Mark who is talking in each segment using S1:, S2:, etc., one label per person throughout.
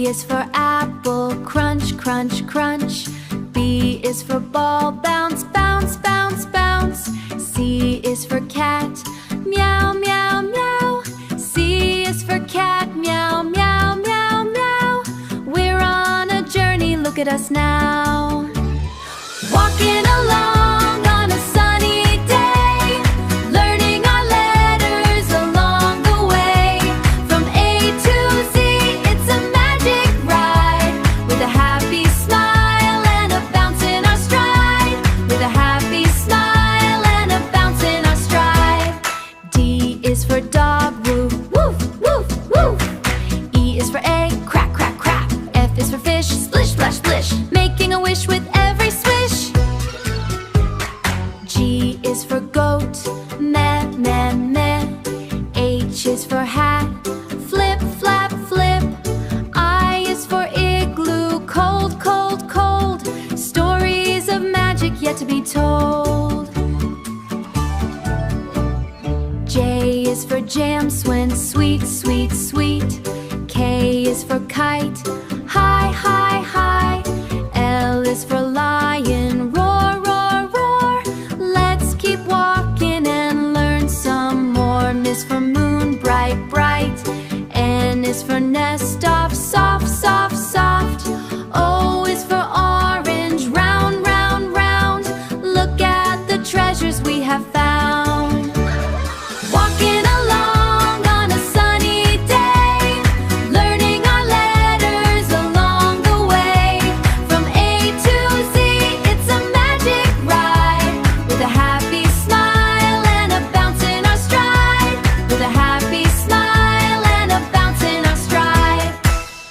S1: is for apple, crunch, crunch, crunch. B is for ball, bounce, bounce, bounce, bounce. C is for cat, meow, meow, meow. C is for cat, meow, meow, meow, meow. We're on a journey, look at us now. Walking along on a sunny day, learning our letters along the way. From A to Z, it's a magic ride, with a happy smile and a bounce in our stride. With a happy smile and a bounce in our stride. D is for dog, woof, woof, woof, woof. E is for egg, crack, crack, crack. F is for fish, splish, splash, splish, making a wish with every swish. G is for goat, meh, meh, meh. H is for hat, flip, flap, flip. I is for igloo, cold, cold, cold. Stories of magic yet to be told. J is for jam, swing, sweet, sweet, sweet. K is for kite, high, high, high. L is for lion, roar, roar, roar. Let's keep walking and learn some more. M is for moon, bright, bright. N is for nest, soft, soft, soft, soft. O is for orange, round, round, round. Look at the treasures we have found. Walking along on a sunny day, learning our letters along the way. From A to Z, it's a magic ride, with a happy smile and a bounce in our stride. With a happy smile and a bounce in our stride.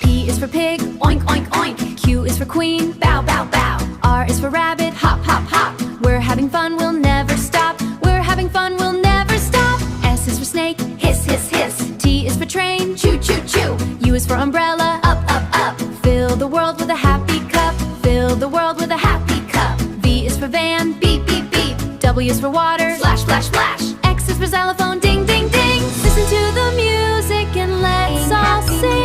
S1: P is for pig, oink, oink, oink. Q is for queen, bow, bow, bow. R is for rabbit, hop, hop, hop. We're having fun, we'll never stop. We're having fun, we'll never stop. S is for snake, hiss, hiss, hiss. T is for train, choo, choo, choo. U is for umbrella, up, up, up. Fill the world with a happy cup. Fill the world with a happy cup. V is for van, beep, beep, beep. W is for water, splash, splash, splash. X is for xylophone, ding, ding, ding. Listen to the music and let's all sing.